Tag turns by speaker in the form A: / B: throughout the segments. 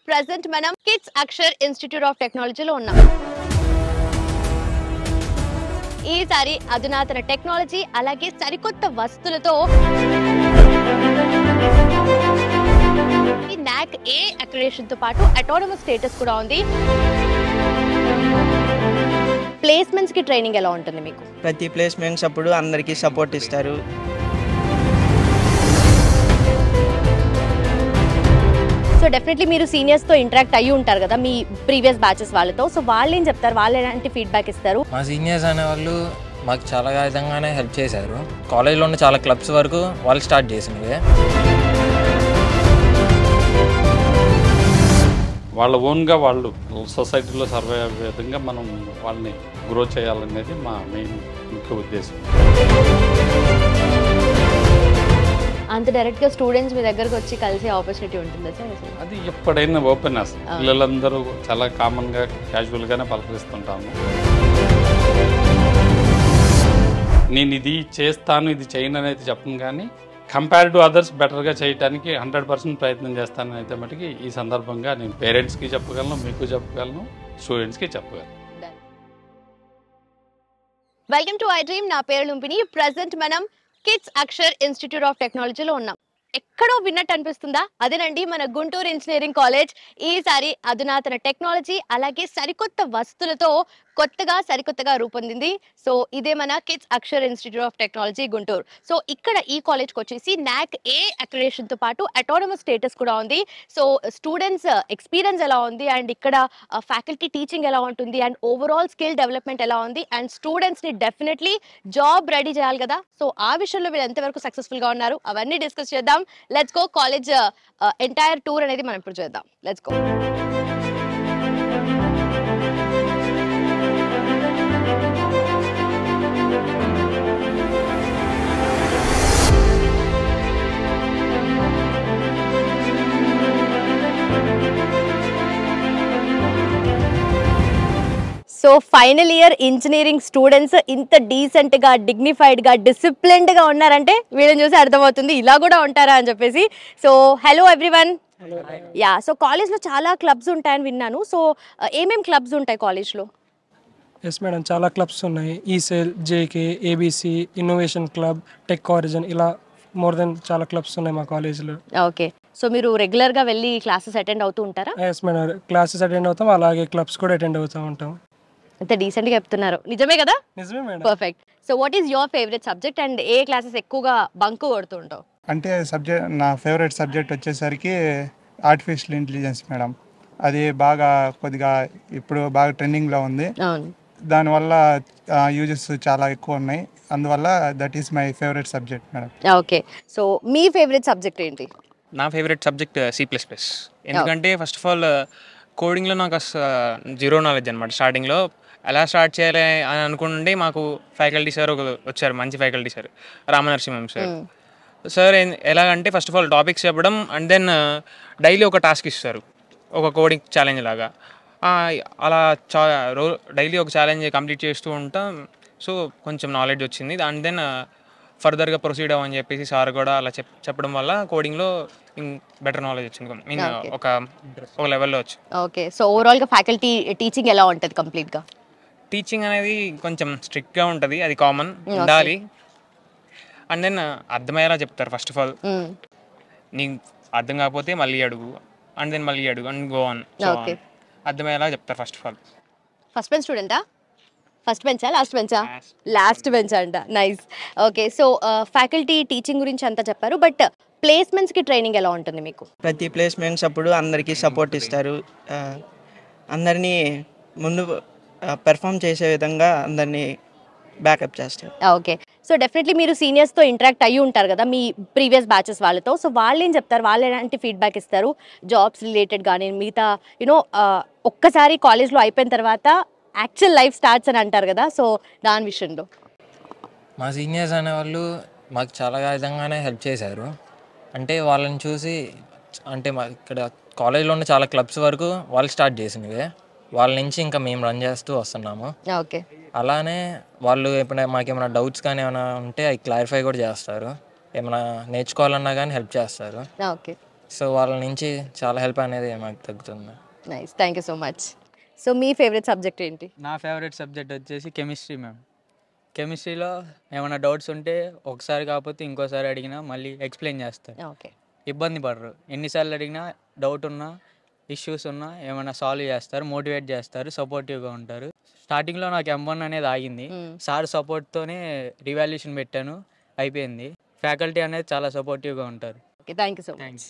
A: Present మనం kids Akshar institute of టెక్నాలజీలో ఉన్నాం. ఈసారి అధునాతన టెక్నాలజీ అలాగే సరికొత్త వస్తువులతో నాక్ ఏ అక్రిడిటేషన్ తో పాటు అటానమస్ స్టేటస్ కూడా ఉంది. ప్లేస్మెంట్స్ కి ట్రైనింగ్ ఎలా ఉంటుంది మీకు?
B: ప్రతి ప్లేస్మెంట్స్ అప్పుడు అందరికీ సపోర్ట్ ఇస్తారు.
A: సో డెఫినెట్లీ మీరు సీనియర్స్ తో ఇంటరాక్ట్ అయ్యి ఉంటారు కదా మీ ప్రీవియస్ బ్యాచెస్ వాళ్ళతో. సో వాళ్ళు ఏం చెప్తారు, వాళ్ళు ఎలాంటి ఫీడ్బ్యాక్ ఇస్తారు?
C: మా సీనియర్స్ అనే వాళ్ళు మాకు చాలా విధంగానే హెల్ప్ చేశారు. కాలేజ్లో ఉన్న చాలా క్లబ్స్ వరకు వాళ్ళు స్టార్ట్ చేసినవే.
D: వాళ్ళ ఓన్గా వాళ్ళు సొసైటీలో సర్వే అయ్యే విధంగా మనం వాళ్ళని గ్రో చేయాలనేది మా మెయిన్ ముఖ్య ఉద్దేశం.
A: అంత డైరెక్ట్గా స్టూడెంట్స్ మీ దగ్గరకు వచ్చి కలిసే ఆపర్చునిటీ ఉంటుందా సార్?
D: అది ఎప్పుడైనా ఓపెన్ అసలు పిల్లలందరూ చాలా కామన్గా క్యాజువల్గానే పలకరిస్తుంటాము. నేను ఇది చేస్తాను ఇది చేయను అనేది చెప్పను, కానీ కంపేర్ టు అదర్స్ బెటర్గా చేయడానికి 100% ప్రయత్నం చేస్తానని అయితే మటుకి ఈ సందర్భంగా నేను పేరెంట్స్కి చెప్పగలను, మీకు చెప్పగలను, స్టూడెంట్స్కి చెప్పగలను.
A: Welcome to I dream. నా పేరు లుంపిని. ప్రెజెంట్ మనం కిడ్స్ అక్షర్ ఇన్స్టిట్యూట్ ఆఫ్ టెక్నాలజీలో ఉన్నాం. ఎక్కడో విన్నట్టు అనిపిస్తుందా? అదేనండి మన గుంటూరు ఇంజనీరింగ్ కాలేజ్. ఈసారి అధునాతన టెక్నాలజీ అలాగే సరికొత్త వస్తువులతో కొత్తగా సరికొత్తగా రూపొందింది. సో ఇదే మన KITS Akshar institute of technology Guntur. So ఇక్కడ ఈ కాలేజ్కి వచ్చేసి నాక్ ఏ అక్రిడిటేషన్ తో పాటు అటానమస్ స్టేటస్ కూడా ఉంది. సో స్టూడెంట్స్ ఎక్స్పీరియన్స్ ఎలా ఉంది, అండ్ ఇక్కడ ఫ్యాకల్టీ టీచింగ్ ఎలా ఉంటుంది, అండ్ ఓవరాల్ స్కిల్ డెవలప్మెంట్ ఎలా ఉంది, అండ్ స్టూడెంట్స్ ని డెఫినెట్లీ జాబ్ రెడీ చేయాలి కదా. సో ఆ విషయంలో వీళ్ళు ఎంతవరకు సక్సెస్ఫుల్ గా ఉన్నారు అవన్నీ డిస్కస్ చేద్దాం. Let's go. College entire tour అనేది మనం ఇప్పుడు చేద్దాం. Let's go. So final year engineering students ఇంత డీసెంట్ గా, డిగ్నిఫైడ్ గా, డిసిప్లిన్డ్ గా ఉన్నారంటే వీళ్ళని చూసి అర్థమవుతుంది ఇలా కూడా ఉంటారా అని చెప్పేసి. So hello everyone. Yeah, so కాలేజ్లో చాలా క్లబ్స్ ఉంటాయని విన్నాను. సో ఏమేం క్లబ్స్ ఉంటాయి కాలేజ్లో?
E: ఎస్ మేడం, చాలా క్లబ్స్ ఉన్నాయి. E cell, JK, ABC, innovation club, tech origin, ఇలా మోర్ దెన్ చాలా క్లబ్స్ ఉన్నాయి మా కాలేజ్లో.
A: ఓకే, సో మీరు రెగ్యులర్గా వెళ్ళి క్లాసెస్ అటెండ్ అవుతూ ఉంటారా?
E: ఎస్ మేడం, క్లాసెస్ అటెండ్ అవుతాం, అలాగే క్లబ్స్ కూడా అటెండ్ అవుతూ ఉంటాం.
A: అంత డీసెంట్గా చెప్తున్నారు, నిజమే కదా?
E: నిజమే madam.
A: Perfect. So what is your favourite subject and A classes ఎక్కువగా బంక్ కొడుతుంటావు?
F: అంటే నా ఫేవరెట్ సబ్జెక్ట్ వచ్చేసరికి ఆర్టిఫిషియల్ ఇంటెలిజెన్స్ మేడం. అది కొద్దిగా ఇప్పుడు బాగా ట్రెండింగ్లో ఉంది. దానివల్ల యూజెస్ చాలా ఎక్కువ ఉన్నాయి. అందువల్ల that is my favourite subject madam.
A: Okay, so me favourite subject ఏంటి?
G: నా ఫేవరెట్ సబ్జెక్ట్ C++. ఎందుకంటే ఫస్ట్ ఆఫ్ ఆల్ కోడింగ్లో నాకు జీరో నాలెడ్జ్ అనమాట. స్టార్టింగ్లో ఎలా స్టార్ట్ చేయాలి అని అనుకుంటే మాకు ఫ్యాకల్టీ సార్ వచ్చారు, మంచి ఫ్యాకల్టీ సార్, రామనరసింహం సార్. ఎలాగంటే ఫస్ట్ ఆఫ్ ఆల్ టాపిక్స్ చెప్పడం, అండ్ దెన్ డైలీ ఒక టాస్క్ ఇస్తారు, ఒక కోడింగ్ ఛాలెంజ్ లాగా. అలా డైలీ ఒక ఛాలెంజ్ కంప్లీట్ చేస్తూ ఉంటాం. సో కొంచెం నాలెడ్జ్ వచ్చింది. అండ్ దెన్ ఫర్దర్గా ప్రొసీడ్ అవ్వని చెప్పేసి సార్ కూడా అలా చెప్పడం వల్ల కోడింగ్లో బెటర్ నాలెడ్జ్ వచ్చింది, మీన్ ఒక లెవెల్లో వచ్చి.
A: ఓకే, సో ఓవరాల్గా ఫ్యాకల్టీ టీచింగ్ ఎలా ఉంటుంది? కంప్లీట్గా
G: టీచింగ్ అనేది కొంచెం స్ట్రిక్ట్గా ఉంటుంది, అది కామన్ ఉండాలి. అండ్ దెన్ అర్థమయ్యేలా చెప్తారు. ఫస్ట్ ఆఫ్ ఆల్ నీకు అర్థం కాకపోతే మళ్ళీ అడుగు, అండ్ దెన్ మళ్ళీ అడుగు, అండ్ గో ఆన్. అర్థమయ్యేలా చెప్తారు first of all.
A: First bench స్టూడెంటా? ఫస్ట్ బెంచా లాస్ట్ బెంచా? లాస్ట్ బెంచ్ అంట. Nice. Okay, so faculty teaching గురించి అంతా చెప్పారు, బట్ ప్లేస్మెంట్స్కి ట్రైనింగ్ ఎలా ఉంటుంది మీకు?
B: ప్రతి ప్లేస్మెంట్స్ అప్పుడు అందరికీ సపోర్ట్ ఇస్తారు. అందరినీ ముందు పెర్ఫామ్ చేసే విధంగా అందరినీ బ్యాకప్ చేస్తారు.
A: ఓకే, సో డెఫినెట్లీ మీరు సీనియర్స్తో ఇంటరాక్ట్ అయ్యి ఉంటారు కదా మీ ప్రీవియస్ బ్యాచెస్ వాళ్ళతో. సో వాళ్ళు ఏం చెప్తారు, వాళ్ళు ఎలాంటి ఫీడ్బ్యాక్ ఇస్తారు జాబ్స్ రిలేటెడ్ కానీ మిగతా ఒక్కసారి కాలేజ్లో అయిపోయిన తర్వాత యాక్చువల్ లైఫ్ స్టార్ట్స్ అని అంటారు కదా, సో దాని విషయంలో?
C: మా సీనియర్స్ అనేవాళ్ళు మాకు చాలా విధంగానే హెల్ప్ చేశారు. అంటే వాళ్ళని చూసి, అంటే మా ఇక్కడ కాలేజ్లో ఉన్న చాలా క్లబ్స్ వరకు వాళ్ళు స్టార్ట్ చేసినవే, వాళ్ళ నుంచి ఇంకా మేము రన్ చేస్తూ వస్తున్నాము.
A: ఓకే,
C: అలానే వాళ్ళు ఎప్పుడైనా మాకేమైనా డౌట్స్ కానీ ఏమైనా ఉంటే అవి క్లారిఫై కూడా చేస్తారు. ఏమైనా నేర్చుకోవాలన్నా కానీ హెల్ప్ చేస్తారు.
A: ఓకే,
C: సో వాళ్ళ నుంచి చాలా హెల్ప్ అనేది మాకు తగ్గుతుంది.
A: Nice, thank you so much. So me favourite subject ఏంటి?
H: నా ఫేవరెట్ సబ్జెక్ట్ వచ్చేసి కెమిస్ట్రీ మ్యామ్. కెమిస్ట్రీలో ఏమైనా డౌట్స్ ఉంటే ఒకసారి కాకపోతే ఇంకోసారి అడిగినా మళ్ళీ ఎక్స్ప్లెయిన్ చేస్తారు.
A: ఓకే,
H: ఇబ్బంది పడరు. ఎన్నిసార్లు అడిగినా డౌట్ ఉన్నా ఇష్యూస్ ఉన్నా ఏమైనా సాల్వ్ చేస్తారు, మోటివేట్ చేస్తారు, సపోర్టివ్గా ఉంటారు. స్టార్టింగ్లో నాకు M1 అనేది ఆగింది. సార్ సపోర్ట్తోనే రివాల్యూషన్ పెట్టాను, అయిపోయింది. ఫ్యాకల్టీ అనేది చాలా సపోర్టివ్గా ఉంటారు.
A: Okay, thank you so much.
H: Thanks.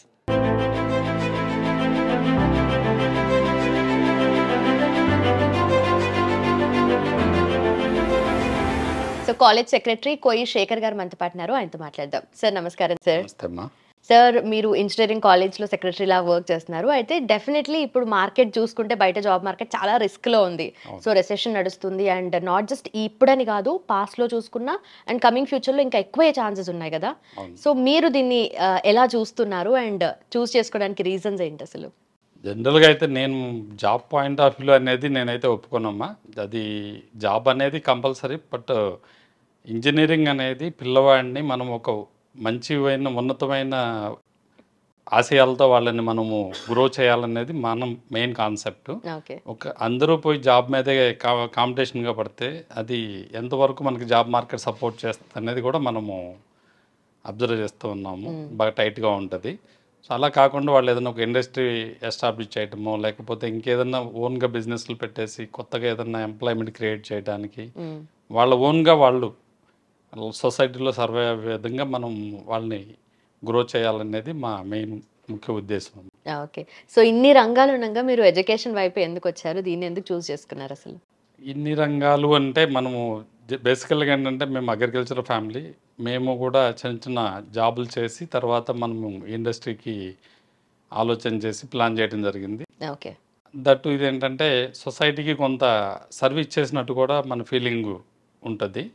A: So college secretary కోయి శేఖర్ గారు మనతో పాటున్నారు, ఆయనతో మాట్లాడదాం. సార్ నమస్కారం. సార్
D: నమస్తే.
A: సార్ మీరు ఇంజనీరింగ్ కాలేజ్లో సెక్రటరీలా వర్క్ చేస్తున్నారు. అయితే డెఫినెట్లీ ఇప్పుడు మార్కెట్ చూసుకుంటే బయట జాబ్ మార్కెట్ చాలా రిస్క్లో ఉంది. సో రెసెషన్ నడుస్తుంది అండ్ నాట్ జస్ట్ ఇప్పుడని కాదు, పాస్ట్లో చూసుకున్నా అండ్ కమింగ్ ఫ్యూచర్లో ఇంకా ఎక్కువ ఛాన్సెస్ ఉన్నాయి కదా. సో మీరు దీన్ని ఎలా చూస్తున్నారు అండ్ చూస్ చేసుకోవడానికి రీజన్స్ ఏంటి అసలు?
D: జనరల్గా అయితే నేను జాబ్ పాయింట్ ఆఫ్ వ్యూ అనేది నేనైతే ఒప్పుకున్నామా. అది జాబ్ అనేది కంపల్సరీ, బట్ ఇంజనీరింగ్ అనేది పిల్లవాడిని మనం ఒక మంచివైన ఉన్నతమైన ఆశయాలతో వాళ్ళని మనము గ్రో చేయాలనేది మనం మెయిన్ కాన్సెప్ట్.
A: ఓకే,
D: ఒక అందరూ పోయి జాబ్ మీదే కాంపిటీషన్గా పడితే అది ఎంతవరకు మనకి జాబ్ మార్కెట్ సపోర్ట్ చేస్తుంది అనేది కూడా మనము అబ్జర్వ్ చేస్తూ ఉన్నాము. బాగా టైట్గా ఉంటుంది. సో అలా కాకుండా వాళ్ళు ఏదైనా ఒక ఇండస్ట్రీ ఎస్టాబ్లిష్ చేయటమో లేకపోతే ఇంకేదన్నా ఓన్గా బిజినెస్లు పెట్టేసి కొత్తగా ఏదన్నా ఎంప్లాయ్మెంట్ క్రియేట్ చేయడానికి వాళ్ళ ఓన్గా వాళ్ళు సొసైటీలో సర్వే అయ్యే విధంగా మనం వాళ్ళని గ్రో చేయాలనేది మా మెయిన్ ముఖ్య ఉద్దేశం.
A: ఓకే, సో ఇన్ని రంగాలు ఉండగా మీరు ఎడ్యుకేషన్ వైపు ఎందుకు వచ్చారు? దీన్ని ఎందుకు చూస్ చేసుకున్నారు అసలు?
D: ఇన్ని రంగాలు అంటే మనము బేసికల్గా ఏంటంటే మేము అగ్రికల్చర్ ఫ్యామిలీ. మేము కూడా చిన్న చిన్న జాబులు చేసి తర్వాత మనము ఇండస్ట్రీకి ఆలోచన చేసి ప్లాన్ చేయడం జరిగింది.
A: ఓకే,
D: దట్టు ఇదేంటంటే సొసైటీకి కొంత సర్వీస్ చేసినట్టు కూడా మన ఫీలింగ్ ఉంటుంది.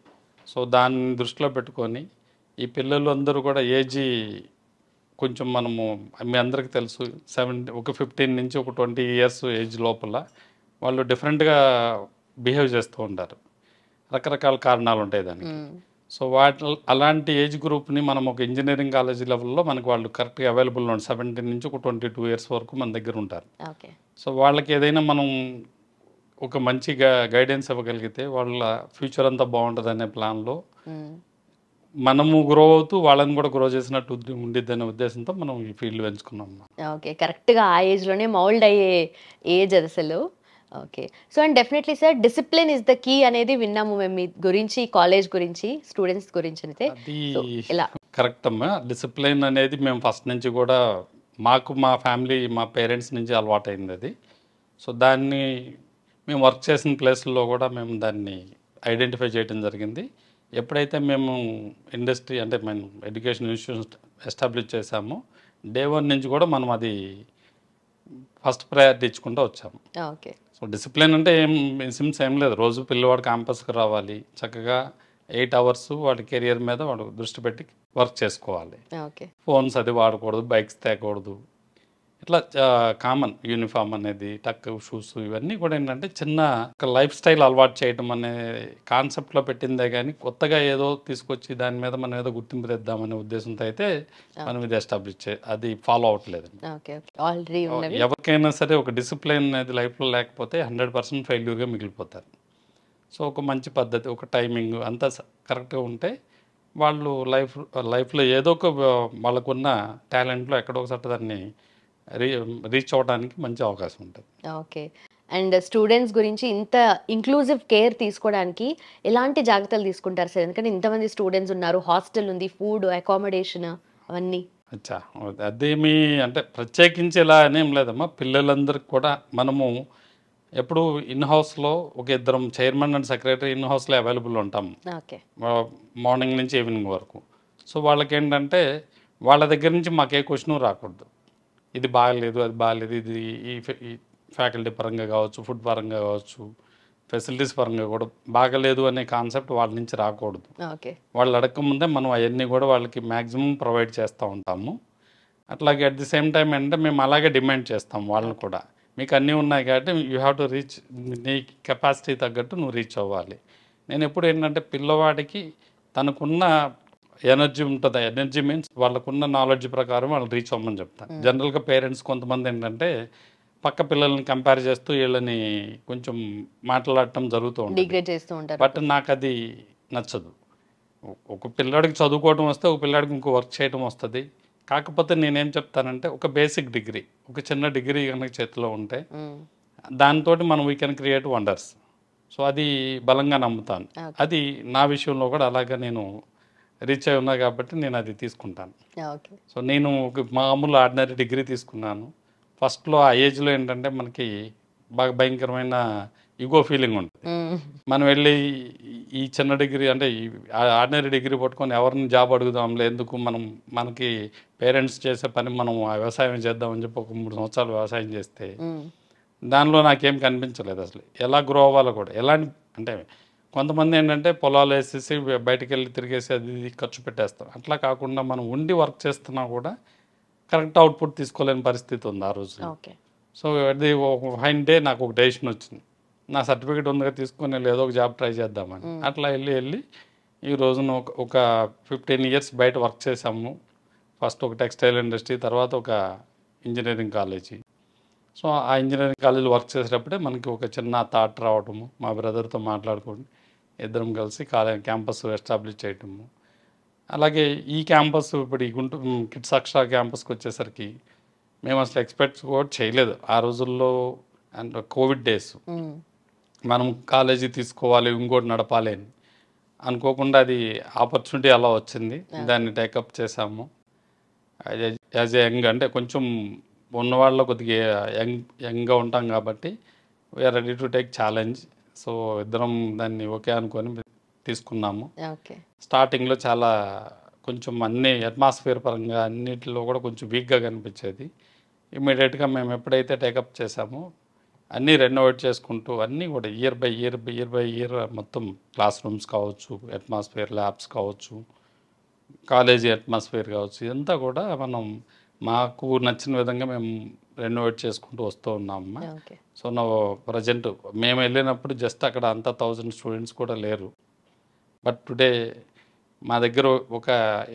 D: సో దాన్ని దృష్టిలో పెట్టుకొని ఈ పిల్లలు అందరూ కూడా ఏజీ కొంచెం మనము మీ అందరికీ తెలుసు 15 నుంచి ఒక 20 ఇయర్స్ ఏజ్ లోపల వాళ్ళు డిఫరెంట్గా బిహేవ్ చేస్తూ ఉంటారు. రకరకాల కారణాలు ఉంటాయి దానికి. సో అలాంటి ఏజ్ గ్రూప్ని మనం ఒక ఇంజనీరింగ్ కాలేజీ లెవెల్లో మనకు వాళ్ళు కరెక్ట్గా అవైలబుల్ ఉంటారు. 17 నుంచి ఒక 22 ఇయర్స్ వరకు మన దగ్గర ఉంటారు.
A: ఓకే,
D: సో వాళ్ళకి ఏదైనా మనం ఒక మంచి గైడెన్స్ ఇవ్వగలిగితే వాళ్ళ ఫ్యూచర్ అంతా బాగుంటుంది అనే ప్లాన్లో మనము గ్రో అవుతూ వాళ్ళని కూడా గ్రో చేసినట్టు ఉండిద్ది అనే ఉద్దేశంతో మనం ఈ ఫీల్డ్ పెంచుకున్నాం.
A: ఓకే, కరెక్ట్గా ఆ ఏజ్లోనే మౌల్డ్ అయ్యే ఏజ్ అది అసలు. Okay, so and definitely sir discipline is the key అనేది విన్నాము మేము మీ గురించి, కాలేజ్ గురించి, స్టూడెంట్స్ గురించి. అయితే
D: అది కరెక్ట్ అమ్మా. డిసిప్లిన్ అనేది మేము ఫస్ట్ నుంచి కూడా మా ఫ్యామిలీ మా పేరెంట్స్ నుంచి అలవాటు అయింది అది. సో దాన్ని మేము వర్క్ చేసిన ప్లేస్లో కూడా మేము దాన్ని ఐడెంటిఫై చేయడం జరిగింది. ఎప్పుడైతే మేము ఇండస్ట్రీ అంటే మేము ఎడ్యుకేషన్ ఇన్స్టిట్యూషన్ ఎస్టాబ్లిష్ చేసామో డే 1 నుంచి కూడా మనం అది ఫస్ట్ ప్రయారిటీ ఇచ్చుకుంటూ వచ్చాము.
A: ఓకే,
D: సో డిసిప్లిన్ అంటే ఏం లేదు. రోజు పిల్లవాడు క్యాంపస్కి రావాలి, చక్కగా 8 అవర్స్ వాడి కెరియర్ మీద వాడు దృష్టి పెట్టి వర్క్ చేసుకోవాలి.
A: ఓకే,
D: ఫోన్స్ అది వాడకూడదు, బైక్స్ తేకూడదు. ఇట్లా కామన్ యూనిఫామ్ అనేది, టక్ షూస్, ఇవన్నీ కూడా ఏంటంటే చిన్న లైఫ్ స్టైల్ అలవాటు చేయడం అనే కాన్సెప్ట్లో పెట్టిందే కానీ కొత్తగా ఏదో తీసుకొచ్చి దాని మీద మనం ఏదో గుర్తింపు తెద్దామనే ఉద్దేశంతో అయితే మనం ఇది ఎస్టాబ్లిష్ అది ఫాలో అవ్వట్లేదు. ఎవరికైనా సరే ఒక డిసిప్లిన్ అనేది లైఫ్లో లేకపోతే 100% ఫెయిల్యూర్గా మిగిలిపోతారు. సో ఒక మంచి పద్ధతి, ఒక టైమింగ్ అంతా కరెక్ట్గా ఉంటే వాళ్ళు లైఫ్లో ఏదో ఒక వాళ్ళకున్న టాలెంట్లో ఎక్కడో ఒకసారి దాన్ని రీచ్ అవ్వడానికి మంచి అవకాశం ఉంటుంది.
A: ఓకే, అండ్ స్టూడెంట్స్ గురించి ఇంత ఇంక్లూజివ్ కేర్ తీసుకోవడానికి ఎలాంటి జాగ్రత్తలు తీసుకుంటారు సార్? ఎందుకంటే ఇంతమంది స్టూడెంట్స్ ఉన్నారు, హాస్టల్ ఉంది, ఫుడ్, అకామిడేషన్ అవన్నీ.
D: అచ్చా, అదేమి అంటే ప్రత్యేకించి ఇలా అనేం లేదమ్మా. పిల్లలందరికీ కూడా మనము ఎప్పుడు ఇన్ హౌస్లో ఒక ఇద్దరం చైర్మన్ అండ్ సెక్రటరీ ఇన్ హౌస్లో అవైలబుల్ ఉంటాము మార్నింగ్ నుంచి ఈవినింగ్ వరకు. సో వాళ్ళకి ఏంటంటే వాళ్ళ దగ్గర నుంచి మాకే క్వశ్చన్ రాకూడదు. ఇది బాగలేదు, అది బాగలేదు, ఇది ఈ ఫ్యాకల్టీ పరంగా కావచ్చు, ఫుడ్ పరంగా కావచ్చు, ఫెసిలిటీస్ పరంగా కూడా బాగలేదు అనే కాన్సెప్ట్ వాళ్ళ నుంచి రాకూడదు. వాళ్ళు అడగకముందే మనం అవన్నీ కూడా వాళ్ళకి మ్యాక్సిమం ప్రొవైడ్ చేస్తూ ఉంటాము. అట్లాగే అట్ ది సేమ్ టైం ఏంటంటే మేము అలాగే డిమాండ్ చేస్తాం వాళ్ళని కూడా, మీకు అన్నీ ఉన్నాయి కాబట్టి యూ హ్యావ్ టు రీచ్, నీ కెపాసిటీ తగ్గట్టు నువ్వు రీచ్ అవ్వాలి. నేను ఎప్పుడు ఏంటంటే పిల్లవాడికి తనకున్న ఎనర్జీ ఉంటుంది. ఎనర్జీ మీన్స్ వాళ్ళకున్న నాలెడ్జ్ ప్రకారం వాళ్ళు రీచ్ అవ్వమని చెప్తాను. జనరల్గా పేరెంట్స్ కొంతమంది ఏంటంటే పక్క పిల్లల్ని కంపేర్ చేస్తూ వీళ్ళని కొంచెం మాట్లాడటం జరుగుతూ
A: డిగ్రేడ్ చేస్తూ
D: ఉంటుంది.
A: ఉంటారు.
D: బట్ నాకు అది నచ్చదు. ఒక పిల్లాడికి చదువుకోవడం వస్తే ఒక పిల్లాడికి ఇంకో వర్క్ చేయడం వస్తుంది. కాకపోతే నేనేం చెప్తానంటే ఒక బేసిక్ డిగ్రీ, ఒక చిన్న డిగ్రీ కనుక చేతిలో ఉంటే దాంతో మనం we can create wonders. So అది బలంగా నమ్ముతాను. అది నా విషయంలో కూడా అలాగా నేను రీచ్ అయి ఉన్నా కాబట్టి నేను అది తీసుకుంటాను. సో నేను ఒక మామూలు ఆర్డినరీ డిగ్రీ తీసుకున్నాను. ఫస్ట్లో ఆ ఏజ్లో ఏంటంటే మనకి బాగా భయంకరమైన ఈగో ఫీలింగ్ ఉంటుంది. మనం వెళ్ళి ఈ చిన్న డిగ్రీ అంటే ఈ ఆర్డినరీ డిగ్రీ పట్టుకొని ఎవరిని జాబ్ అడుగుదాంలే, ఎందుకు మనకి పేరెంట్స్ చేసే పని మనం వ్యవసాయం చేద్దామని చెప్పి ఒక 3 సంవత్సరాలు వ్యవసాయం చేస్తే దానిలో నాకేం కనిపించలేదు అసలు. ఎలా గ్రో అవ్వాలో కూడా ఎలాంటి అంటే కొంతమంది ఏంటంటే పొలాలు వేసేసి బయటకు వెళ్ళి తిరిగేసి అది ఇది ఖర్చు పెట్టేస్తాం. అట్లా కాకుండా మనం ఉండి వర్క్ చేస్తున్నా కూడా కరెక్ట్ అవుట్పుట్ తీసుకోలేని పరిస్థితి ఉంది ఆ రోజు. సో అది ఒక ఫైన్ డే నాకు ఒక డెసిషన్ వచ్చింది, నా సర్టిఫికేట్ ఉందిగా తీసుకొని వెళ్ళి ఏదో ఒక జాబ్ ట్రై చేద్దామని. అట్లా వెళ్ళి ఈ రోజున ఒక 15 years బయట వర్క్ చేసాము. ఫస్ట్ ఒక టెక్స్టైల్ ఇండస్ట్రీ, తర్వాత ఒక ఇంజనీరింగ్ కాలేజీ. సో ఆ ఇంజనీరింగ్ కాలేజీలో వర్క్ చేసేటప్పుడే మనకి ఒక చిన్న థాట్ రావటము, మా బ్రదర్తో మాట్లాడుకొని ఇద్దరం కలిసి క్యాంపస్ ఎస్టాబ్లిష్ చేయటము. అలాగే ఈ క్యాంపస్ ఇప్పుడు ఈ గుంటూరు కిడ్స్ అక్షర క్యాంపస్కి వచ్చేసరికి మేము అసలు ఎక్స్పెక్ట్ కూడా చేయలేదు ఆ రోజుల్లో. అండ్ కోవిడ్ డేస్ మనం కాలేజీ తీసుకోవాలి, ఇంకోటి నడపాలి అని అనుకోకుండా అది ఆపర్చునిటీ అలా వచ్చింది. దాన్ని టేకప్ చేసాము. యాజ్ ఏ యంగ్ అంటే కొంచెం ఉన్నవాళ్ళలో కొద్దిగా యంగ్గా ఉంటాం కాబట్టి we are ready to take challenge. So ఇద్దరం దాన్ని ఓకే అనుకొని తీసుకున్నాము. స్టార్టింగ్లో చాలా కొంచెం అన్ని అట్మాస్ఫియర్ పరంగా అన్నిటిలో కూడా కొంచెం వీక్గా కనిపించేది. ఇమీడియట్గా మేము ఎప్పుడైతే టేకప్ చేసామో అన్నీ రెనోవేట్ చేసుకుంటూ అన్నీ కూడా ఇయర్ బై ఇయర్ మొత్తం క్లాస్ రూమ్స్ కావచ్చు, అట్మాస్ఫియర్ ల్యాబ్స్ కావచ్చు, కాలేజీ అట్మాస్ఫియర్ కావచ్చు, ఇదంతా కూడా మనం మాకు నచ్చిన విధంగా మేము రెనోవేట్ చేసుకుంటూ వస్తూ ఉన్నామమ్మా. సో నా ప్రజెంట్ మేము వెళ్ళినప్పుడు జస్ట్ అక్కడ అంతా 1000 స్టూడెంట్స్ కూడా లేరు. బట్ టుడే మా దగ్గర ఒక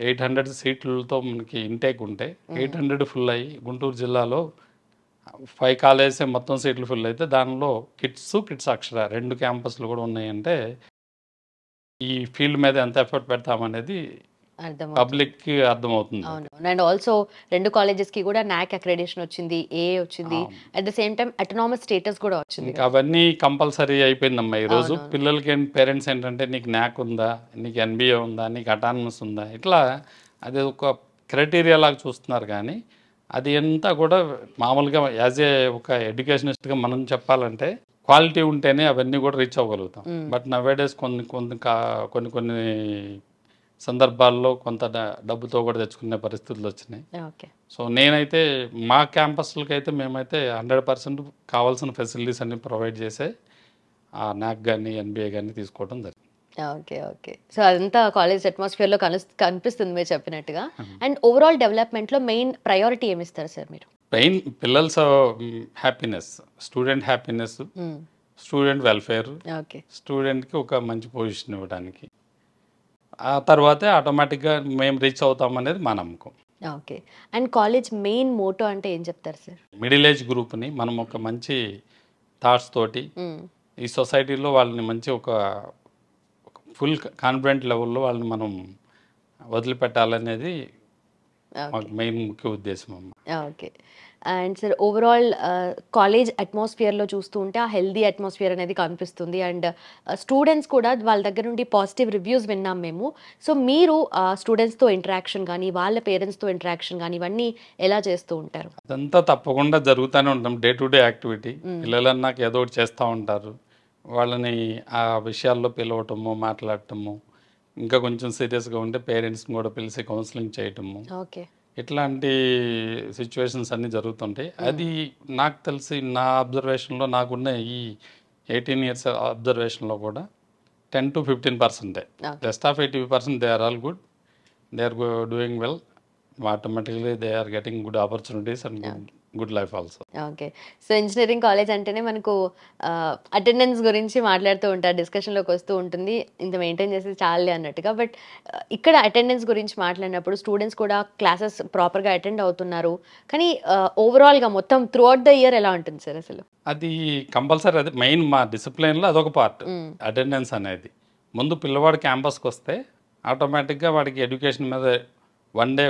D: 800 సీట్లతో మనకి ఇంటేక్ ఉంటే 800 ఫుల్ అయ్యి గుంటూరు జిల్లాలో 5 కాలేజెస్ మొత్తం సీట్లు ఫుల్ అయితే దానిలో కిడ్స్ అక్షర 2 క్యాంపస్లు కూడా ఉన్నాయంటే ఈ ఫీల్డ్ మీద ఎంత ఎఫర్ట్ పెడతామనేది పబ్లిక్కి అర్థమవుతుంది.
A: అండ్ ఆల్సో 2 కాలేజెస్కి కూడా నాక్ అక్రెడిటేషన్ వచ్చింది, ఏ వచ్చింది, at the same time autonomous status కూడా వచ్చింది.
D: అవన్నీ కంపల్సరీ అయిపోయిందమ్మా ఈ రోజు. పిల్లలకి పేరెంట్స్ ఏంటంటే నీకు నాక్ ఉందా, నీకు ఎన్బిఏ ఉందా, నీకు అటానమస్ ఉందా, ఇట్లా అది ఒక క్రైటీరియా లాగా చూస్తున్నారు. కానీ అది అంతా కూడా మామూలుగా యాజ్ ఏ ఒక ఎడ్యుకేషనిస్ట్గా మనం చెప్పాలంటే క్వాలిటీ ఉంటేనే అవన్నీ కూడా రీచ్ అవ్వగలుగుతాం. బట్ నవేడేస్ కొన్ని సందర్భాల్లో కొంత డబ్బుతో కూడా తెచ్చుకునే పరిస్థితులు వచ్చినాయి. సో నేనైతే మా క్యాంపస్లకి అయితే మేమైతే 100% కావాల్సిన ఫెసిలిటీస్ అన్ని ప్రొవైడ్ చేసే ఆ నాక్ కానీ ఎన్బిఏ కానీ తీసుకోవడం జరిగింది.
A: ఓకే. సో అదంతా కాలేజ్ అట్మాస్ఫియర్లో కనిపిస్తుంది మీరు చెప్పినట్టుగా. అండ్ ఓవరాల్ డెవలప్మెంట్లో మెయిన్ ప్రయారిటీ ఏమి ఇస్తారు సార్ మీరు?
D: మెయిన్ పిల్లల happiness, student happiness, student welfare, స్టూడెంట్కి ఒక మంచి పొజిషన్ ఇవ్వడానికి, ఆ తర్వాతే ఆటోమేటిక్గా మేము రీచ్ అవుతామనేది మా నమ్మకం.
A: Okay. And college main motto అంటే ఏం చెప్తారు సార్?
D: మిడిల్ ఏజ్ గ్రూప్ని మనం ఒక మంచి థాట్స్ తోటి ఈ సొసైటీలో వాళ్ళని మంచి ఒక ఫుల్ కాన్ఫిడెంట్ లెవెల్లో వాళ్ళని మనం వదిలిపెట్టాలనేది మాకు మెయిన్ ముఖ్య ఉద్దేశం అమ్మ.
A: Okay. And sir overall college అట్మాస్ఫియర్లో చూస్తూ ఉంటే ఆ హెల్దీ అట్మాస్ఫియర్ అనేది కనిపిస్తుంది. అండ్ స్టూడెంట్స్ కూడా వాళ్ళ దగ్గర నుండి పాజిటివ్ రివ్యూస్ విన్నాం మేము. సో మీరు స్టూడెంట్స్తో ఇంటరాక్షన్ కానీ వాళ్ళ పేరెంట్స్తో ఇంటరాక్షన్ కానీ ఇవన్నీ ఎలా చేస్తూ ఉంటారు?
D: అదంతా తప్పకుండా జరుగుతూనే ఉంటాం. Day to day activity. పిల్లలన్నాక ఏదో ఒకటి చేస్తూ ఉంటారు. వాళ్ళని ఆ విషయాల్లో పిలవటము, మాట్లాడటము, ఇంకా కొంచెం సీరియస్గా ఉంటే పేరెంట్స్ని కూడా పిలిచి కౌన్సిలింగ్ చేయటము, ఇట్లాంటి సిచ్యువేషన్స్ అన్నీ జరుగుతుంటాయి. అది నాకు తెలిసి నా అబ్జర్వేషన్లో నాకున్న ఈ 18 years అబ్జర్వేషన్లో కూడా 10 to 15%. Rest of 80% they are all good, they are doing well. Automatically they are getting good opportunities and good life also.
A: Okay. So engineering college అంటేనే మనకు అటెండెన్స్ గురించి మాట్లాడుతూ ఉంటారు, డిస్కషన్లోకి వస్తూ ఉంటుంది, ఇంత మెయింటైన్ చేసేది చాలే అన్నట్టుగా. బట్ ఇక్కడ అటెండెన్స్ గురించి మాట్లాడినప్పుడు స్టూడెంట్స్ కూడా క్లాసెస్ ప్రాపర్గా అటెండ్ అవుతున్నారు, కానీ ఓవరాల్గా మొత్తం త్రూ అవుట్ ద ఇయర్ ఎలా ఉంటుంది సార్ అసలు?
D: అది కంపల్సరీ, అది మెయిన్ మా డిసిప్లిన్లో అదొక పార్ట్ అటెండెన్స్ అనేది. ముందు పిల్లవాడు క్యాంపస్కి వస్తే ఆటోమేటిక్గా వాడికి ఎడ్యుకేషన్ మీద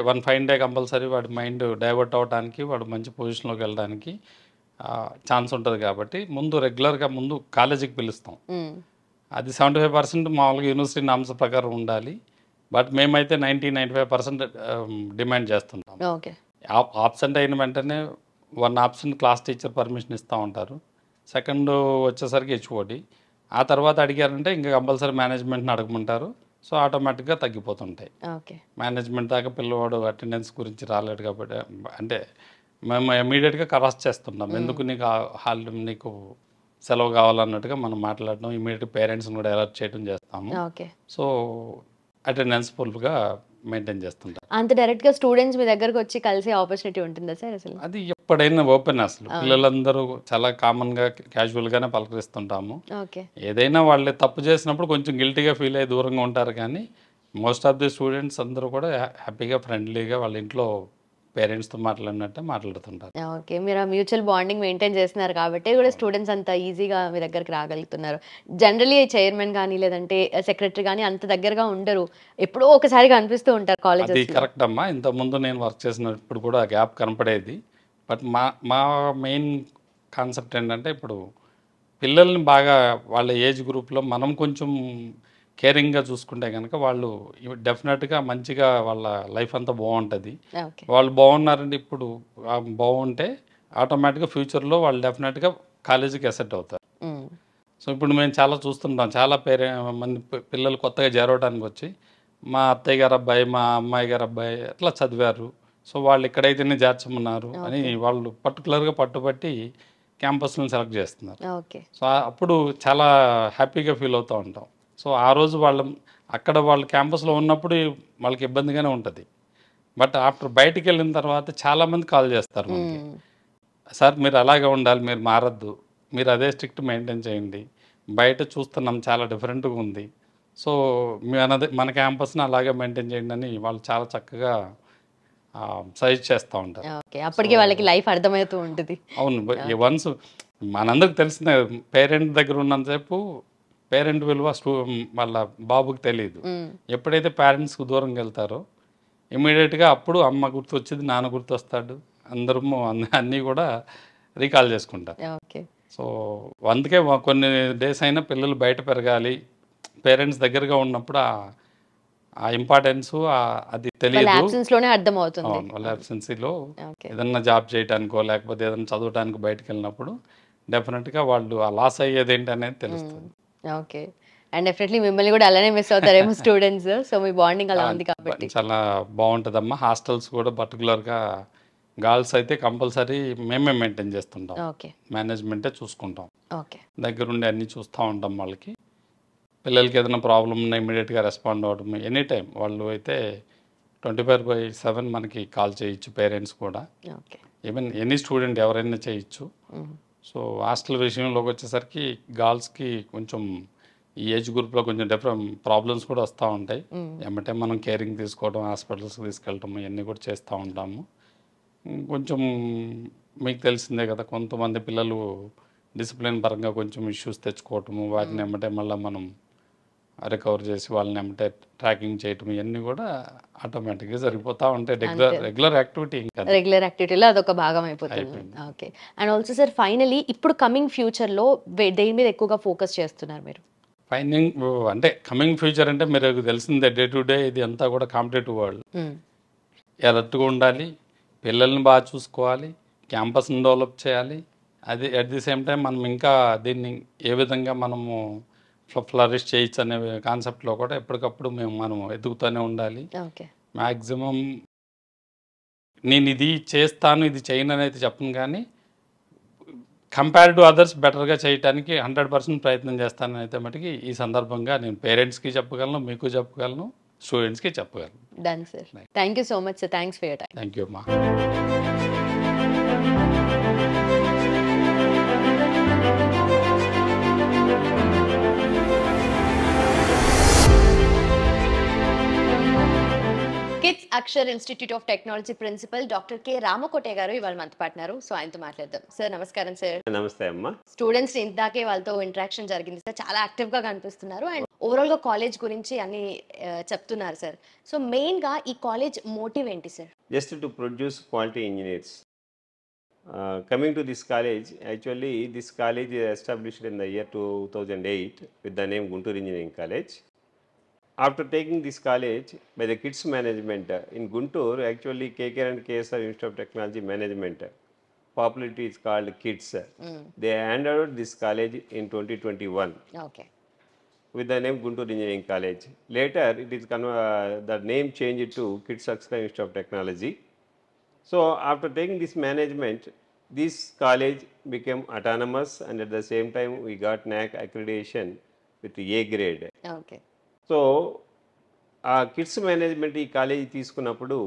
D: వన్ ఫైన్ డే కంపల్సరీ వాడి మైండ్ డైవర్ట్ అవ్వడానికి, వాడు మంచి పొజిషన్లోకి వెళ్ళడానికి ఛాన్స్ ఉంటుంది. కాబట్టి ముందు రెగ్యులర్గా ముందు కాలేజీకి పిలుస్తాం. అది 75% మామూలుగా యూనివర్సిటీ నామ్స్ ప్రకారం ఉండాలి. బట్ మేమైతే 90-95% డిమాండ్ చేస్తుంటాం. ఆబ్సెంట్ అయిన వెంటనే 1 ఆబ్సెంట్ క్లాస్ టీచర్ పర్మిషన్ ఇస్తూ ఉంటారు. సెకండ్ వచ్చేసరికి హెచ్ఓడి. ఆ తర్వాత అడిగారంటే ఇంకా కంపల్సరీ మేనేజ్మెంట్ని అడగమంటారు. సో ఆటోమేటిక్గా తగ్గిపోతుంటాయి. మేనేజ్మెంట్ దాకా పిల్లవాడు అటెండెన్స్ గురించి రాలేడు కాబట్టి అంటే మేము ఇమీడియట్గా క్రాస్ చేస్తుంటాం. ఎందుకు నీకు సెలవు కావాలన్నట్టుగా మనం మాట్లాడడం, ఇమీడియట్గా పేరెంట్స్ని కూడా అలర్ట్ చేయడం చేస్తాము. సో అటెండెన్స్ ఫుల్గా మెయింటైన్ చేస్తుంటాం.
A: అంత డైరెక్ట్గా స్టూడెంట్స్ మీ దగ్గరకు వచ్చి కలిసే ఆపర్చునిటీ ఉంటుందా సార్ అసలు?
D: అది ఎప్పుడైనా ఓపెన్. అసలు పిల్లలందరూ చాలా కామన్గా క్యాజువల్గానే పలకరిస్తుంటాము. ఏదైనా వాళ్ళే తప్పు చేసినప్పుడు కొంచెం గిల్టీగా ఫీల్ అయ్యి దూరంగా ఉంటారు, కానీ మోస్ట్ ఆఫ్ ది స్టూడెంట్స్ అందరూ కూడా హ్యాపీగా ఫ్రెండ్లీగా వాళ్ళ ఇంట్లో పేరెంట్స్తో మాట్లాడినట్టే మాట్లాడుతుంటారు.
A: ఓకే, మీరు ఆ మ్యూచువల్ బాండింగ్ మెయింటైన్ చేస్తున్నారు కాబట్టి కూడా స్టూడెంట్స్ అంత ఈజీగా మీ దగ్గరికి రాగలుగుతున్నారు. జనరలీ చైర్మన్ కానీ లేదంటే సెక్రటరీ కానీ అంత దగ్గరగా ఉండరు, ఎప్పుడో ఒకసారిగా అనిపిస్తూ ఉంటారు కాలేజెస్.
D: అది కరెక్ట్ అమ్మా. ఇంతకుముందు నేను వర్క్ చేసినప్పుడు కూడా ఆ గ్యాప్ కనపడేది. బట్ మా మెయిన్ కాన్సెప్ట్ ఏంటంటే ఇప్పుడు పిల్లల్ని బాగా వాళ్ళ ఏజ్ గ్రూప్లో మనం కొంచెం కేరింగ్గా చూసుకుంటే కనుక వాళ్ళు డెఫినెట్గా మంచిగా వాళ్ళ లైఫ్ అంతా బాగుంటుంది. వాళ్ళు బాగున్నారంటే ఇప్పుడు బాగుంటే ఆటోమేటిక్గా ఫ్యూచర్లో వాళ్ళు డెఫినెట్గా కాలేజీకి అసెట్ అవుతారు. సో ఇప్పుడు మేము చాలా చూస్తుంటాం, చాలా మంది పిల్లలు కొత్తగా చేరవడానికి వచ్చి మా అత్తయ్య గారు అబ్బాయి, మా అమ్మాయి గారు అబ్బాయి అట్లా చదివారు, సో వాళ్ళు ఇక్కడైతేనే చేర్చమన్నారు అని వాళ్ళు పర్టికులర్గా పట్టుబట్టి క్యాంపస్లను సెలెక్ట్ చేస్తున్నారు. సో అప్పుడు చాలా హ్యాపీగా ఫీల్ అవుతూ ఉంటాం. సో ఆ రోజు అక్కడ వాళ్ళు క్యాంపస్లో ఉన్నప్పుడు వాళ్ళకి ఇబ్బందిగానే ఉంటుంది. బట్ ఆఫ్టర్ బయటికి వెళ్ళిన తర్వాత చాలామంది కాల్ చేస్తారు మనకి, సార్ మీరు అలాగే ఉండాలి, మీరు మారద్దు, మీరు అదే స్ట్రిక్ట్ మెయింటైన్ చేయండి, బయట చూస్తున్నాం చాలా డిఫరెంట్గా ఉంది, సో మన క్యాంపస్ని అలాగే మెయింటైన్ చేయండి అని వాళ్ళు చాలా చక్కగా సజెస్ట్ చేస్తూ ఉంటారు.
A: అప్పటికి వాళ్ళకి లైఫ్ అర్థమవుతూ ఉంటుంది.
D: అవును, వన్స్ మనందరికి తెలిసిన పేరెంట్ దగ్గర ఉన్నంతసేపు పేరెంట్ విలువ వాళ్ళ బాబుకి తెలియదు. ఎప్పుడైతే పేరెంట్స్కి దూరంగా వెళ్తారో ఇమీడియట్గా అప్పుడు అమ్మ గుర్తు వచ్చింది, నాన్న గుర్తు వస్తాడు, అందరము అన్నీ కూడా రీకాల్ చేసుకుంటారు. సో అందుకే కొన్ని డేస్ అయినా పిల్లలు బయట పెరగాలి, పేరెంట్స్ దగ్గరగా ఉన్నప్పుడు ఆ ఇంపార్టెన్స్ అది తెలియదు, వాళ్ళ అబ్సెన్సీలో ఏదన్నా జాబ్ చేయడానికో లేకపోతే ఏదైనా చదవడానికి బయటకు వెళ్ళినప్పుడు డెఫినెట్గా వాళ్ళు ఆ లాస్ అయ్యేది ఏంటి అనేది తెలుస్తుంది.
A: ఓకే, అండ్ డెఫినెట్లీ మిమ్మల్ని కూడా అలానే మిస్ అవుతారేమో స్టూడెంట్స్, సో మీ బాండింగ్ అలా ఉంది కాబట్టి
D: చాలా బాగుంటుందమ్మా. హాస్టల్స్ కూడా పర్టికులర్గా గర్ల్స్ అయితే కంపల్సరీ మేమే మెయింటైన్ చేస్తుంటాం, మేనేజ్మెంటే చూసుకుంటాం, దగ్గరుండి అన్నీ చూస్తూ ఉంటాం. వాళ్ళకి పిల్లలకి ఏదైనా ప్రాబ్లం ఉన్నా ఇమీడియట్గా రెస్పాండ్ అవ్వడం, ఎనీ టైం వాళ్ళు అయితే 24/7 మనకి కాల్ చేయొచ్చు, పేరెంట్స్ కూడా, ఈవెన్ ఎనీ స్టూడెంట్ ఎవరైనా చేయొచ్చు. సో హాస్టల్ విషయంలోకి వచ్చేసరికి గర్ల్స్కి కొంచెం ఈ ఏజ్ గ్రూప్లో కొంచెం డిఫరెంట్ ప్రాబ్లమ్స్ కూడా వస్తూ ఉంటాయి. ఏమంటే మనం కేరింగ్ తీసుకోవడం, హాస్పిటల్స్కి తీసుకెళ్ళటం ఇవన్నీ కూడా చేస్తూ ఉంటాము. కొంచెం మీకు తెలిసిందే కదా, కొంతమంది పిల్లలు డిసిప్లిన్ పరంగా కొంచెం ఇష్యూస్ తెచ్చుకోవటము, వాటిని ఏమంటే మళ్ళీ మనం రికవర్ చేసి వాళ్ళని ఏమంటే ట్రాకింగ్ చేయటం ఇవన్నీ కూడా ఆటోమేటిక్గా జరిగిపోతూ ఉంటాయి. రెగ్యులర్
A: యాక్టివిటీలో అదొక భాగం అయిపోతుంది. Okay, and also sir finally ఇప్పుడు కమింగ్ ఫ్యూచర్లో దేని మీద ఎక్కువగా ఫోకస్ చేస్తున్నారు మీరు?
D: అంటే కమింగ్ ఫ్యూచర్ అంటే మీరు తెలిసిందే, డే టు డే ఇది అంతా కూడా కాంపిటేటివ్ వరల్డ్. అలర్ట్గా ఉండాలి, పిల్లల్ని బాగా చూసుకోవాలి, క్యాంపస్ని డెవలప్ చేయాలి, అది అట్ ది సేమ్ టైం మనం ఇంకా దీన్ని ఏ విధంగా మనము ఫ్లరిష్ చేయొచ్చు అనే కాన్సెప్ట్లో కూడా ఎప్పటికప్పుడు మనం ఎదుగుతూనే ఉండాలి. మ్యాక్సిమం నేను ఇది చేస్తాను ఇది చేయను అనేది చెప్పను, కానీ కంపేర్ టు అదర్స్ బెటర్గా చేయడానికి 100% ప్రయత్నం చేస్తానని అయితే మటుకి ఈ సందర్భంగా నేను పేరెంట్స్కి చెప్పగలను, మీకు చెప్పగలను, స్టూడెంట్స్కి చెప్పగలను.
A: Done sir. Thank you so much sir. Thanks for your time.
D: Thank you అమ్మా.
A: Kids Akshar institute of technology principal doctor K Ramakote garu ఇవాళ మనతో పాటున్నారు. సో ఆయనతో మాట్లాడదాం. సార్ నమస్కారం సార్.
I: నమస్తే అమ్మా.
A: స్టూడెంట్స్ ఇందాకే వాళ్ళతో ఇంటరాక్షన్ జరిగింది సార్. చాలా యాక్టివ్ గా కనిపిస్తున్నారు అండ్ ఓవరాల్ గా కాలేజ్ గురించి అన్ని చెప్తున్నారు సార్. సో మెయిన్ గా ఈ కాలేజ్ మోటివ్ ఏంటి sir?
I: Just to produce quality engineers. Coming to this college, actually this college is established in the year 2008 with the name Guntur Engineering College. After taking this college by the kids management in Guntur, actually KKR and KSR Institute of Technology Management, popularity is called KIDS. They handed out this college in 2021.
A: Okay.
I: With the name Guntur Engineering College. Later, it is the name changed to Kids Aksara Institute of Technology. So, after taking this management, this college became autonomous and at the same time we got NAC accreditation with A grade.
A: Okay.
I: So, kids management ఈ college తీసుకున్నప్పుడు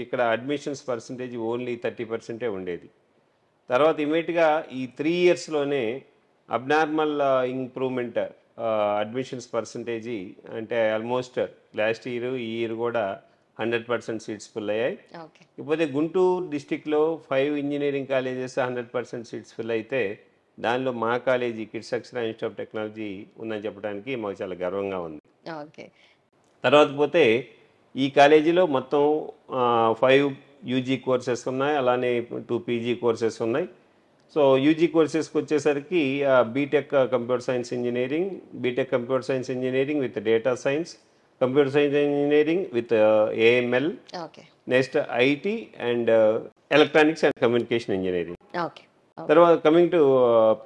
I: ఇక్కడ admissions percentage only 30% ఉండేది. తర్వాత ఇమీడియట్గా ఈ 3 yearsలోనే abnormal improvement admissions percentage అంటే almost last year ఈ year కూడా 100% సీట్స్ ఫిల్ అయ్యాయి. ఇకపోతే గుంటూరు డిస్టిక్లో 5 ఇంజనీరింగ్ కాలేజెస్ 100% సీట్స్ ఫిల్ అయితే దానిలో మా college kids Akshara institute of technology ఉందని చెప్పడానికి మాకు చాలా గర్వంగా ఉంది. తర్వాత పోతే ఈ కాలేజీలో మొత్తం 5 యూజీ కోర్సెస్ ఉన్నాయి, అలానే 2 పీజీ కోర్సెస్ ఉన్నాయి. సో యూజీ కోర్సెస్కి వచ్చేసరికి BTech computer science engineering, BTech computer science engineering with data science, computer science engineering with AML, next IT and electronics and communication engineering. తర్వాత కమింగ్ టు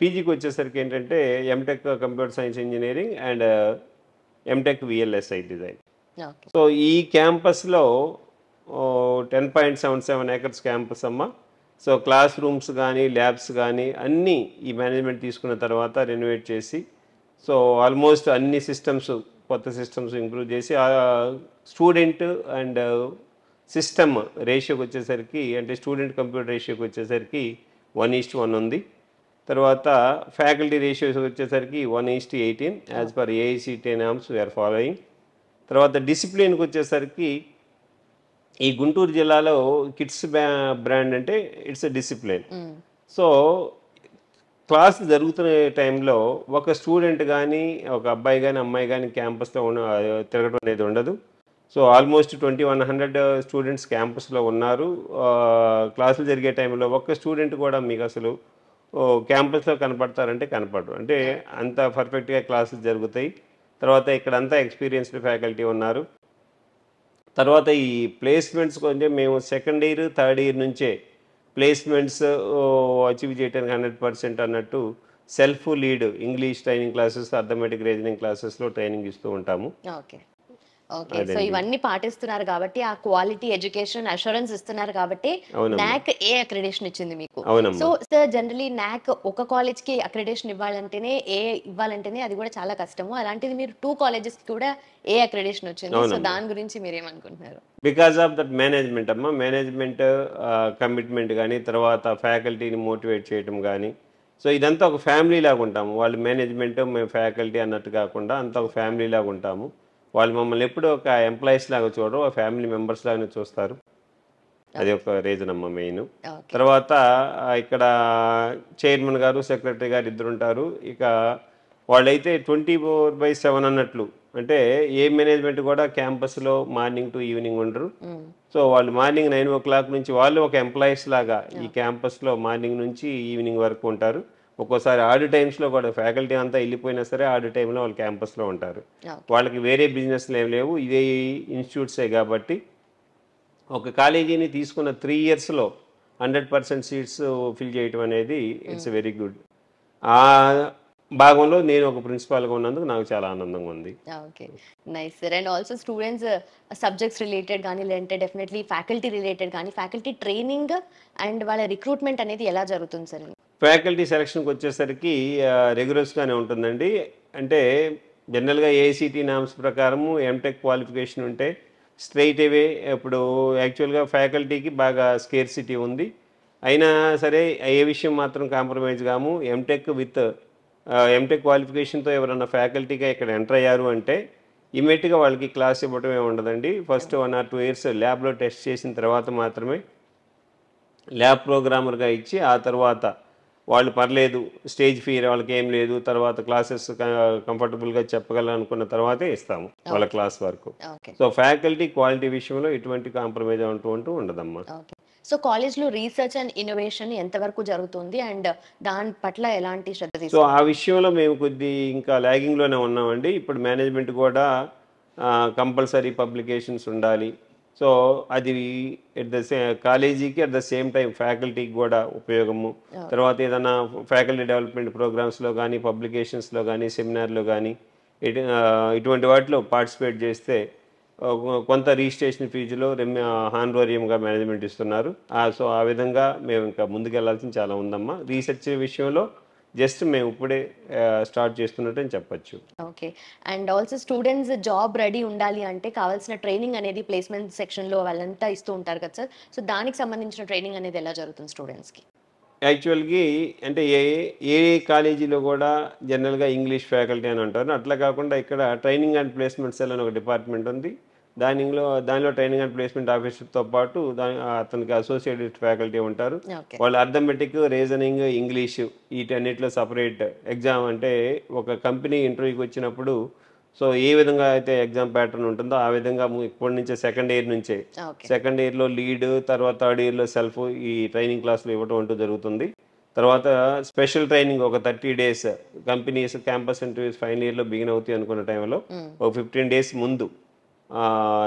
I: పీజీకి వచ్చేసరికి ఏంటంటే MTech computer science engineering and MTech VLSI design. So ఈ క్యాంపస్లో 10.77 acres campus అమ్మ. So classrooms కానీ labs కానీ అన్నీ ఈ మేనేజ్మెంట్ తీసుకున్న తర్వాత రెనోవేట్ చేసి సో ఆల్మోస్ట్ అన్ని సిస్టమ్స్ కొత్త సిస్టమ్స్ ఇంప్రూవ్ చేసి స్టూడెంట్ అండ్ సిస్టమ్ రేషియోకి వచ్చేసరికి అంటే స్టూడెంట్ కంప్యూటర్ రేషియోకి వచ్చేసరికి 1:1 ఉంది. తర్వాత ఫ్యాకల్టీ రేషియోస్ వచ్చేసరికి 1:18 as per AICTE norms we are following. తర్వాత డిసిప్లిన్కి వచ్చేసరికి ఈ గుంటూరు జిల్లాలో కిడ్స్ బ్రాండ్ అంటే it's a discipline. So class జరుగుతున్న టైంలో ఒక స్టూడెంట్ కానీ ఒక అబ్బాయి కానీ అమ్మాయి కానీ క్యాంపస్లో తిరగడం అనేది ఉండదు. సో ఆల్మోస్ట్ 2100 స్టూడెంట్స్ క్యాంపస్లో ఉన్నారు. క్లాసులు జరిగే టైంలో ఒక్క స్టూడెంట్ కూడా మీకు అసలు క్యాంపస్లో కనపడతారంటే కనపడరు, అంటే అంత పర్ఫెక్ట్గా క్లాసులు జరుగుతాయి. తర్వాత ఇక్కడ అంతా ఎక్స్పీరియన్స్డ్ ఫ్యాకల్టీ ఉన్నారు. తర్వాత ఈ ప్లేస్మెంట్స్ కొంచెం మేము సెకండ్ ఇయర్ థర్డ్ ఇయర్ నుంచే ప్లేస్మెంట్స్ అచీవ్ చేయడానికి 100% అన్నట్టు self lead English training classes, arithmetic reasoning క్లాసెస్లో ట్రైనింగ్ ఇస్తూ ఉంటాము.
A: ఓకే, సో ఇవన్నీ పాటిస్తున్నారు కాబట్టి ఆ క్వాలిటీ ఎడ్యుకేషన్ అష్యూరెన్స్ ఇస్తున్నారు కాబట్టి నాక్ ఏ అక్రెడిటేషన్ ఇచ్చింది మీకు. సో సార్ జనరలీ నాక్ ఒక కాలేజ్ కి అక్రెడిటేషన్ ఇవ్వాలంటేనే అది కూడా చాలా కష్టము. అలాంటిది మీరు 2 colleges కి కూడా ఏ అక్రెడిటేషన్ వచ్చింది. సో దాని గురించి మీరు ఏమనుకుంటున్నారు?
I: బికాస్ ఆఫ్ దట్ మేనేజ్మెంట్ అమ్మా. మేనేజ్మెంట్ కమిట్మెంట్ కానీ తర్వాత ఫ్యాకల్టీని మోటివేట్ చేయడం కానీ, సో ఇదంతా ఒక ఫ్యామిలీ లాగా ఉంటాము. వాళ్ళు మేనేజ్మెంట్ మేము ఫ్యాకల్టీ అన్నట్టు కాకుండా అంతా ఒక ఫ్యామిలీ లాగా ఉంటాము. వాళ్ళు మమ్మల్ని ఎప్పుడు ఒక ఎంప్లాయీస్ లాగా చూడరు, ఒక ఫ్యామిలీ మెంబర్స్ లాగానే చూస్తారు. అది ఒక రీజన్ అమ్మ మెయిన్. తర్వాత ఇక్కడ చైర్మన్ గారు సెక్రటరీ గారు ఇద్దరు ఉంటారు. ఇక వాళ్ళైతే 24/7 అన్నట్లు, అంటే ఏ మేనేజ్మెంట్ కూడా క్యాంపస్లో మార్నింగ్ టు ఈవినింగ్ ఉండరు. సో వాళ్ళు మార్నింగ్ 9 o'clock నుంచి వాళ్ళు ఒక ఎంప్లాయీస్ లాగా ఈ క్యాంపస్లో మార్నింగ్ నుంచి ఈవినింగ్ వరకు ఉంటారు. ఒక్కోసారి ఆడు టైమ్స్లో కూడా ఫ్యాకల్టీ అంతా వెళ్ళిపోయినా సరే ఆడు టైంలో వాళ్ళు క్యాంపస్లో ఉంటారు. వాళ్ళకి వేరే బిజినెస్లు ఏం లేవు, ఇదే ఇన్స్టిట్యూట్సే కాబట్టి ఒక కాలేజీని తీసుకున్న 3 yearsలో 100% సీట్స్ ఫిల్ చేయటం అనేది ఇట్స్ వెరీ గుడ్. ఆ భాగంలో నేను ఒక ప్రిన్సిపాల్గా ఉన్నందుకు నాకు చాలా ఆనందంగా ఉంది.
A: Okay, nice sir. And also students subjects related కానీ లేదంటే డెఫినెట్లీ ఫ్యాకల్టీ రిలేటెడ్ కానీ ఫ్యాకల్టీ ట్రైనింగ్ అండ్ వాళ్ళ రిక్రూట్మెంట్ అనేది ఎలా జరుగుతుంది సార్?
I: ఫ్యాకల్టీ సెలక్షన్కి వచ్చేసరికి రెగ్యులర్స్గానే ఉంటుందండి. అంటే జనరల్గా ఏఐసిటి నామ్స్ ప్రకారము ఎంటెక్ క్వాలిఫికేషన్ ఉంటే స్ట్రైట్ అవే ఇప్పుడు యాక్చువల్గా ఫ్యాకల్టీకి బాగా స్కేర్సిటీ ఉంది. అయినా సరే ఏ విషయం మాత్రం కాంప్రమైజ్ కాము. ఎంటెక్ క్వాలిఫికేషన్తో ఎవరన్నా ఫ్యాకల్టీగా ఇక్కడ ఎంటర్ అయ్యారు అంటే ఇమ్మీడియట్గా వాళ్ళకి క్లాస్ ఇవ్వటమే ఉండదండి. ఫస్ట్ 1 or 2 years ల్యాబ్లో టెస్ట్ చేసిన తర్వాత మాత్రమే ల్యాబ్ ప్రోగ్రామర్గా ఇచ్చి ఆ తర్వాత వాళ్ళు పర్లేదు స్టేజ్ ఫియర్ వాళ్ళకి ఏం లేదు, తర్వాత క్లాసెస్ కంఫర్టబుల్గా చెప్పగలను అనుకున్న తర్వాతే ఇస్తాము వాళ్ళ క్లాస్ వరకు. సో ఫ్యాకల్టీ క్వాలిటీ విషయంలో ఎటువంటి కాంప్రమైజ్ అంటూ ఉండదమ్మా.
A: సో కాలేజ్లో రీసెర్చ్ అండ్ ఇన్నోవేషన్ ఎంతవరకు జరుగుతుంది అండ్ దాని పట్ల ఎలాంటి శ్రద్ధ తీసుకుంటారు?
I: సో ఆ విషయంలో మేము ఇంకా ల్యాగింగ్లోనే ఉన్నామండి. ఇప్పుడు మేనేజ్మెంట్ కూడా కంపల్సరీ పబ్లికేషన్స్ ఉండాలి. సో అది కాలేజీకి అట్ ద సేమ్ టైం ఫ్యాకల్టీకి కూడా ఉపయోగము. తర్వాత ఏదైనా ఫ్యాకల్టీ డెవలప్మెంట్ ప్రోగ్రామ్స్లో కానీ పబ్లికేషన్స్లో కానీ సెమినార్లో కానీ ఇటువంటి వాటిలో పార్టిసిపేట్ చేస్తే కొంత రిజిస్ట్రేషన్ ఫీజులో హానరోరియంగా మేనేజ్మెంట్ ఇస్తున్నారు. సో ఆ విధంగా మేము ఇంకా ముందుకెళ్లాల్సింది చాలా ఉందమ్మా. రీసెర్చ్ విషయంలో జస్ట్ మేము ఇప్పుడే స్టార్ట్ చేస్తున్నట్టు అని చెప్పచ్చు.
A: Okay. And also students job ready ఉండాలి అంటే కావాల్సిన ట్రైనింగ్ అనేది ప్లేస్మెంట్ సెక్షన్లో వాళ్ళంతా ఇస్తూ ఉంటారు కదా సార్. సో దానికి సంబంధించిన ట్రైనింగ్ అనేది ఎలా జరుగుతుంది స్టూడెంట్స్కి?
I: యాక్చువల్గా అంటే ఏ కాలేజీలో కూడా జనరల్గా ఇంగ్లీష్ ఫ్యాకల్టీ అని అంటారు. అట్లా కాకుండా ఇక్కడ ట్రైనింగ్ అండ్ ప్లేస్మెంట్ సెల్ అని ఒక డిపార్ట్మెంట్ ఉంది. దానిలో ట్రైనింగ్ అండ్ ప్లేస్మెంట్ ఆఫీసర్తో పాటు అతనికి అసోసియేటెడ్ ఫ్యాకల్టీ ఉంటారు. వాళ్ళు అర్థమెటిక్, రీజనింగ్, ఇంగ్లీషు వీటన్నిటిలో సపరేట్ ఎగ్జామ్. అంటే ఒక కంపెనీ ఇంటర్వ్యూకి వచ్చినప్పుడు సో ఏ విధంగా అయితే ఎగ్జామ్ ప్యాటర్న్ ఉంటుందో ఆ విధంగా ఇప్పటి నుంచే సెకండ్ ఇయర్లో లీడ్, తర్వాత థర్డ్ ఇయర్లో సెల్ఫ్ ఈ ట్రైనింగ్ క్లాసులు ఇవ్వడం అంటూ జరుగుతుంది. తర్వాత స్పెషల్ ట్రైనింగ్ ఒక 30 days companies campus interviews final ఇయర్లో బిగిన్ అవుతాయి అనుకున్న టైంలో ఒక 15 days ముందు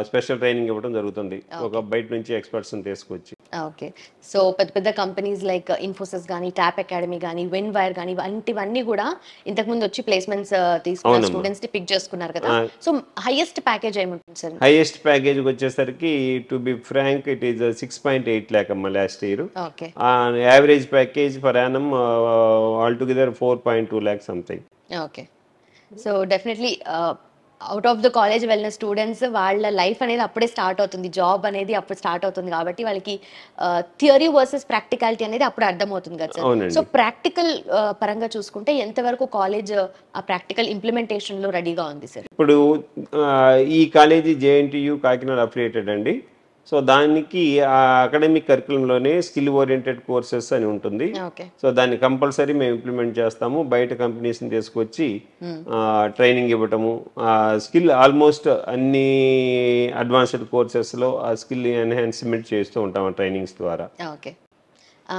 I: స్పెషల్ ట్రైనింగ్ ఇవ్వడం జరుగుతుంది ఒక బయట నుంచి ఎక్స్పర్ట్స్ని తీసుకొచ్చి.
A: ఓకే. సో పెద్ద పెద్ద కంపెనీస్ లైక్ ఇన్ఫోసిస్ కానీ, ట్యాప్ అకాడమీ కానీ, విన్వైర్ కానీ ఇవన్నీ కూడా ఇంతకుముందు వచ్చి ప్లేస్మెంట్స్ తీసుకున్న స్టూడెంట్స్ ని పిక్ చేసుకున్నారు కదా. సో హైయెస్ట్ ప్యాకేజ్ ఏముంటుంది సార్?
I: హైయెస్ట్ ప్యాకేజ్ వచ్చేసరికి to be frank it is 6.8 lakh అమ్మ last year. Average package per annum altogether 4.2 lakh something.
A: Okay. So definitely out of the college వెళ్ళిన students వాళ్ళ life అనేది అప్పుడే start అవుతుంది, job అనేది అప్పుడు స్టార్ట్ అవుతుంది కాబట్టి వాళ్ళకి థియరీ వర్సెస్ ప్రాక్టికాలిటీ అనేది అప్పుడు అర్థమవుతుంది కదా సార్. సో ప్రాక్టికల్ పరంగా చూసుకుంటే ఎంతవరకు కాలేజ్ ఆ ప్రాక్టికల్ ఇంప్లిమెంటేషన్ లో రెడీగా ఉంది సార్?
I: ఇప్పుడు ఈ కాలేజీ JNTU కాకినాడ అఫిలియేటెడ్ అండి. సో దానికి ఆ అకాడమిక్ కరికులంలోనే స్కిల్ ఓరియంటెడ్ కోర్సెస్ అని ఉంటుంది. సో దాన్ని కంపల్సరీ మేము ఇంప్లిమెంట్ చేస్తాము. బయట కంపెనీస్ని తీసుకొచ్చి ట్రైనింగ్ ఇవ్వటము, స్కిల్ ఆల్మోస్ట్ అన్ని అడ్వాన్స్డ్ కోర్సెస్లో ఆ స్కిల్ ఎన్హాన్స్మెంట్ చేస్తూ ఉంటాము ట్రైనింగ్స్ ద్వారా.
A: ఓకే.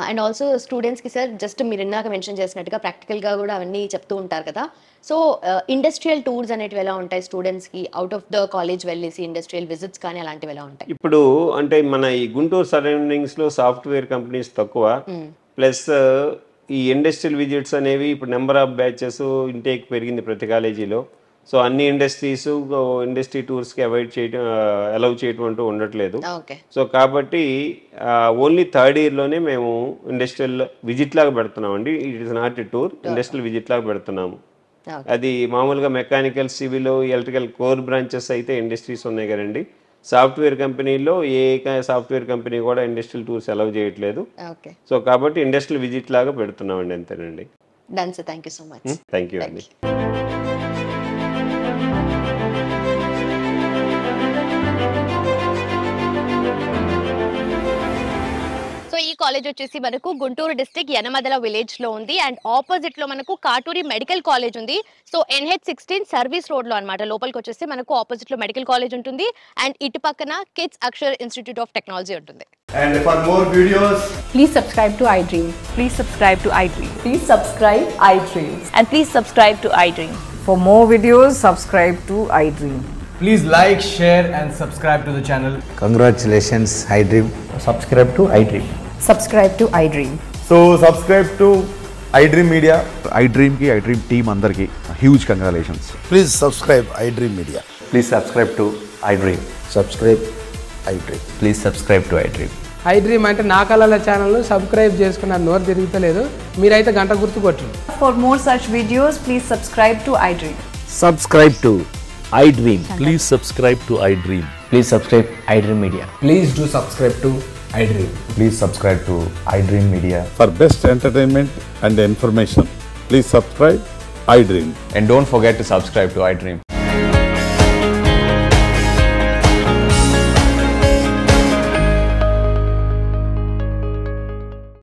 A: అండ్ ఆల్సో స్టూడెంట్స్కి సార్ జస్ట్ మీరు ఇందాక మెన్షన్ చేసినట్టుగా ప్రాక్టికల్గా కూడా అవన్నీ చెప్తూ ఉంటారు కదా. సో ఇండస్ట్రియల్ టూర్స్ అనేటివి ఎలా ఉంటాయి స్టూడెంట్స్కి? అవుట్ ఆఫ్ ద కాలేజ్ వెళ్ళేసి ఇండస్ట్రియల్ విజిట్స్ కానీ అలాంటివి ఎలా ఉంటాయి?
I: ఇప్పుడు అంటే మన ఈ గుంటూరు సరౌండింగ్స్లో సాఫ్ట్వేర్ కంపెనీస్ తక్కువ, ప్లస్ ఈ ఇండస్ట్రియల్ విజిట్స్ అనేవి ఇప్పుడు నెంబర్ ఆఫ్ బ్యాచెస్ ఇంటేక్ పెరిగింది ప్రతి కాలేజీలో. సో అన్ని ఇండస్ట్రీ టూర్స్కి అలౌ చేయటం అంటూ ఉండట్లేదు. సో కాబట్టి ఓన్లీ థర్డ్ ఇయర్లోనే మేము ఇండస్ట్రియల్ విజిట్ లాగా పెడుతున్నాం అండి. It is not a tour, industrial visit లాగా పెడుతున్నాము. అది మామూలుగా mechanical, civil, electrical core branches అయితే ఇండస్ట్రీస్ ఉన్నాయి కదండి. సాఫ్ట్వేర్ కంపెనీలో ఏ సాఫ్ట్వేర్ కంపెనీ కూడా ఇండస్ట్రియల్ టూర్స్ అలౌ చేయట్లేదు. సో కాబట్టి ఇండస్ట్రియల్ విజిట్ లాగా పెడుతున్నామండి, అంతేనండి.
A: Done sir, thank you so much.
I: Thank you అండి.
A: ఈ కాలేజ్ వచ్చేసి మనకు గుంటూరు డిస్ట్రిక్ట్ యనమదల విలేజ్ లో ఉంది అండ్ ఆపోజిట్ లో మనకు కాటూరి మెడికల్ కాలేజ్ ఉంది. సో NH16 సర్వీస్ రోడ్ లో అన్నమాట. లోపలికి వచ్చేసి మనకు ఆపోజిట్ లో మెడికల్ కాలేజ్ ఉంటుంది అండ్ ఇటు పక్కన KITS Akshar institute of technology ఉంటుంది.
J: And for more videos,
K: please subscribe to iDream.
L: Please subscribe to iDream.
K: Please subscribe iDream.
L: And please subscribe to iDream.
K: For more videos, subscribe to iDream.
J: please like, share and subscribe to the channel.
M: Congratulations iDream.
J: Subscribe to iDream.
K: Subscribe to iDream.
J: So subscribe to iDream Media.
M: iDream ki iDream team andarki huge congratulations.
N: Please subscribe iDream Media.
J: Please subscribe to iDream.
N: Subscribe iDream.
J: Please subscribe to iDream.
O: iDream అంటే నా కళల channel subscribe చేసుకున్న నోరు తిరుగుతలేదు, మీరైతే గంట గుర్తు కొట్టండి.
L: For more such videos, please subscribe to iDream.
P: Subscribe to iDream.
Q: Please subscribe to iDream.
P: Please subscribe iDream Media.
O: Please do subscribe to iDream.
J: Please subscribe to iDream Media.
R: For best entertainment and information, please subscribe iDream.
J: And don't forget to subscribe to iDream.